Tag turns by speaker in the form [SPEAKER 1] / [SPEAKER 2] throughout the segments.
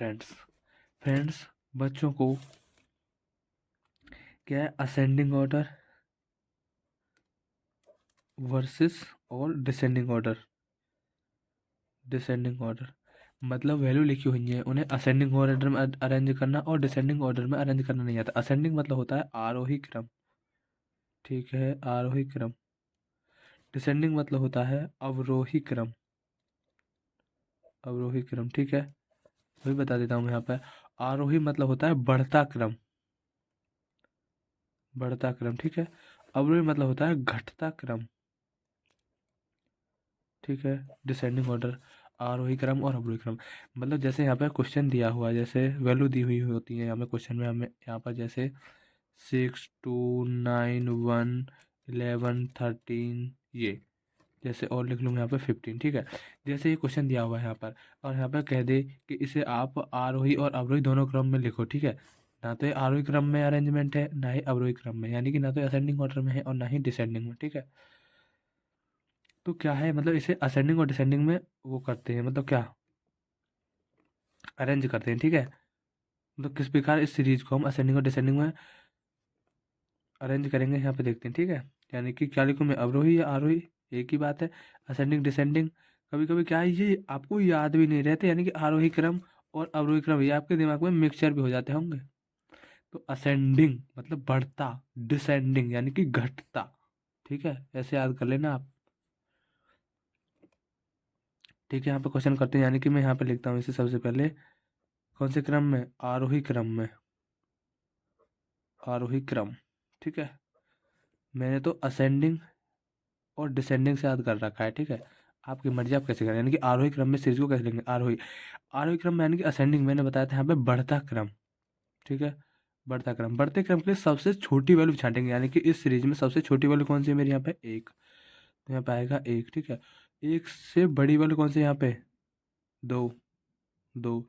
[SPEAKER 1] Friends friends बच्चों को क्या है, असेंडिंग ऑर्डर वर्सेस और डिसेंडिंग ऑर्डर मतलब वैल्यू लिखी हुई है, उन्हें असेंडिंग ऑर्डर में अरेंज करना और डिसेंडिंग ऑर्डर में अरेंज करना नहीं आता। असेंडिंग मतलब होता है आरोही क्रम, ठीक है, आरोही क्रम। डिसेंडिंग मतलब होता है अवरोही क्रम, अवरोही क्रम, ठीक है। वही बता देता हूँ यहाँ पर। आरोही मतलब होता है बढ़ता क्रम, बढ़ता क्रम, ठीक है। अवरोही मतलब होता है घटता क्रम, ठीक है। डिसेंडिंग ऑर्डर, आरोही क्रम और अवरोही क्रम। मतलब जैसे यहाँ पे क्वेश्चन दिया हुआ है, जैसे वैल्यू दी हुई होती है यहाँ पे क्वेश्चन में, हमें यहाँ पर जैसे 6 2 9 1 11 13 ये, जैसे और लिख लूँगा यहाँ पे 15, ठीक है। जैसे ये क्वेश्चन दिया हुआ है यहाँ पर, और यहाँ पर कह दे कि इसे आप आरोही और अवरोही दोनों क्रम में लिखो, ठीक है। ना तो ये आरोही क्रम में अरेंजमेंट है, ना ही अवरोही क्रम में, यानी कि ना तो असेंडिंग ऑर्डर में है और ना ही डिसेंडिंग में, ठीक है। तो क्या है, मतलब इसे असेंडिंग और डिसेंडिंग में वो करते हैं, मतलब क्या, अरेंज करते हैं, ठीक है। मतलब किस प्रकार इस सीरीज को हम असेंडिंग और डिसेंडिंग में अरेंज करेंगे, यहाँ पे देखते हैं, ठीक है। यानी कि क्या लिखूँ मैं, अवरोही या आरोही, एक ही बात है। असेंडिंग डिसेंडिंग कभी कभी क्या है, ये आपको याद भी नहीं रहते, यानी कि आरोही क्रम और अवरोही क्रम ये आपके दिमाग में मिक्सचर भी हो जाते होंगे। तो असेंडिंग मतलब बढ़ता, डिसेंडिंग यानी कि घटता, ठीक है, ऐसे याद कर लेना आप। ठीक है, यहाँ पे क्वेश्चन करते हैं, यानी कि मैं यहाँ पे लिखता हूँ इसे सबसे पहले कौन से क्रम में, आरोही क्रम में, आरोही क्रम, ठीक है। मैंने तो असेंडिंग और डिसेंडिंग से याद कर रखा है, ठीक है। आपकी मर्जी, आप कैसे करें, यानी कि आरोही क्रम में सीरीज को कैसे लेंगे, आरोही, आरोही क्रम में यानी कि असेंडिंग मैंने बताया था यहाँ पे बढ़ता क्रम, ठीक है। बढ़ता क्रम, बढ़ते क्रम के लिए सबसे छोटी वैल्यू छांटेंगे, यानी कि इस सीरीज में सबसे छोटी वैल्यू कौन सी है मेरी, यहाँ पे एक, तो यहाँ पे आएगा एक, ठीक है। एक से बड़ी वैल्यू कौन सी है यहाँ पे, दो, दो,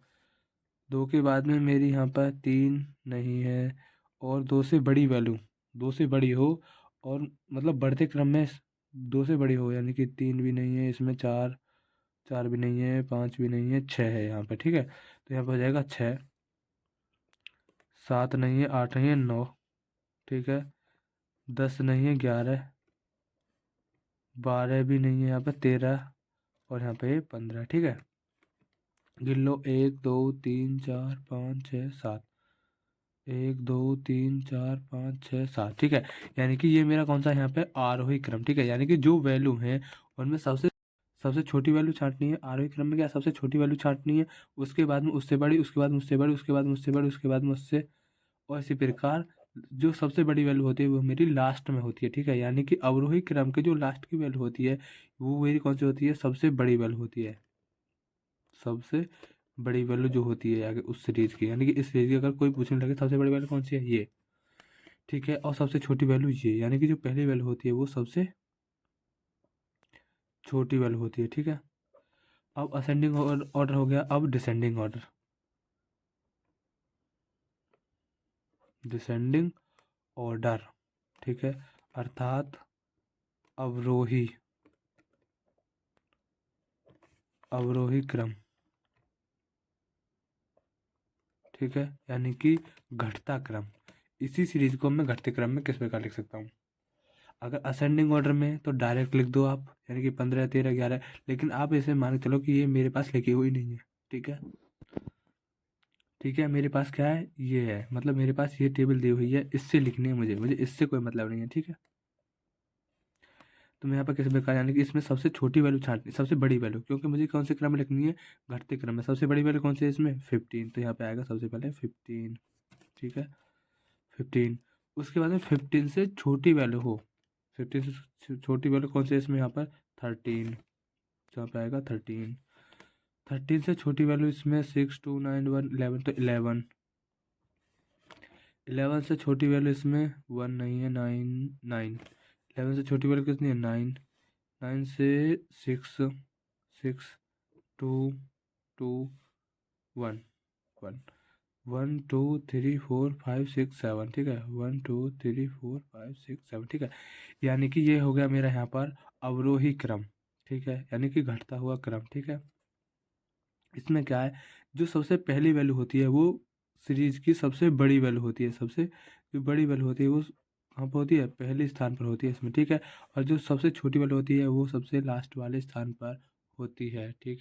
[SPEAKER 1] दो के बाद में मेरी यहाँ पर तीन नहीं है, और दो से बड़ी वैल्यू, दो से बड़ी हो, और मतलब बढ़ते क्रम में दो से बड़ी हो, यानी कि तीन भी नहीं है इसमें, चार, चार भी नहीं है, पाँच भी नहीं है, छः है यहाँ पे, ठीक है। तो यहाँ पर हो जाएगा छः, सात नहीं है, आठ नहीं है, नौ, ठीक है। दस नहीं है, ग्यारह, बारह भी नहीं है यहाँ पे, तेरह, और यहाँ पे 15, ठीक है। गिन लो, एक दो तीन चार पाँच छः सात, एक दो तीन चार पाँच छः सात, ठीक है। यानी कि ये मेरा कौन सा यहाँ पे आरोही क्रम, ठीक है। यानी कि जो वैल्यू है उनमें सबसे सबसे छोटी वैल्यू छांटनी है, आरोही क्रम में क्या सबसे छोटी वैल्यू छांटनी है, उसके बाद में उससे बड़ी, उसके बाद में उससे बड़ी, उसके बाद में उससे बड़ी, उसके बाद में उससे, और इसी प्रकार जो सबसे बड़ी वैल्यू होती है वो मेरी लास्ट में होती है, ठीक है। यानी कि अवरोही क्रम के जो लास्ट की वैल्यू होती है वो मेरी कौन सी होती है, सबसे बड़ी वैल्यू होती है, सबसे बड़ी वैल्यू जो होती है आगे उस सीरीज की। यानी कि इस सीरीज की अगर कोई पूछने लगे सबसे बड़ी वैल्यू कौन सी है, ये, ठीक है। और सबसे छोटी वैल्यू ये, यानी कि जो पहली वैल्यू होती है वो सबसे छोटी वैल्यू होती है, ठीक है। अब असेंडिंग ऑर्डर हो गया, अब डिसेंडिंग ऑर्डर, डिसेंडिंग ऑर्डर, ठीक है। अर्थात अवरोही, अवरोही क्रम, ठीक है। यानी कि घटता क्रम। इसी सीरीज को मैं घटते क्रम में किस प्रकार लिख सकता हूँ, अगर असेंडिंग ऑर्डर में तो डायरेक्ट लिख दो आप, यानी कि 15 13 11, लेकिन आप इसे मान के चलो कि ये मेरे पास लिखी हुई नहीं है, ठीक है। ठीक है, मेरे पास क्या है, ये है, मतलब मेरे पास ये टेबल दी हुई है, इससे लिखनी है मुझे, मुझे इससे कोई मतलब नहीं है, ठीक है। तो मैं यहाँ पर किस प्रकार, यानी कि इसमें सबसे छोटी वैल्यू छांटनी, सबसे बड़ी वैल्यू, क्योंकि मुझे कौन से क्रम में लिखनी है, घटते क्रम में। सबसे बड़ी वैल्यू कौन सी है इसमें, 15, तो यहाँ पे आएगा सबसे पहले 15, ठीक है, 15। उसके बाद में 15 से छोटी वैल्यू हो, 15 से छोटी वैल्यू कौन सी है इसमें, यहाँ पर 13, तो यहाँ पे आएगा 13। 13 से छोटी वैल्यू इसमें 6 2 9 1 11, तो 11। 11 से छोटी वैल्यू इसमें 1 नहीं है, 9 9। 11 से छोटी वैल्यू कितनी है, 9। 9 से 6 6 2 2 1 1 1 2 3 4 5 6 7, ठीक है, 1 2 3 4 5 6 7, ठीक है। यानी कि ये हो गया मेरा यहाँ पर अवरोही क्रम, ठीक है, यानी कि घटता हुआ क्रम, ठीक है। इसमें क्या है, जो सबसे पहली वैल्यू होती है वो सीरीज की सबसे बड़ी वैल्यू होती है। सबसे जो बड़ी वैल्यू होती है वो कहाँ पर होती है, पहले स्थान पर होती है इसमें, ठीक है। और जो सबसे छोटी वैल्यू होती है वो सबसे लास्ट वाले स्थान पर होती है, ठीक है।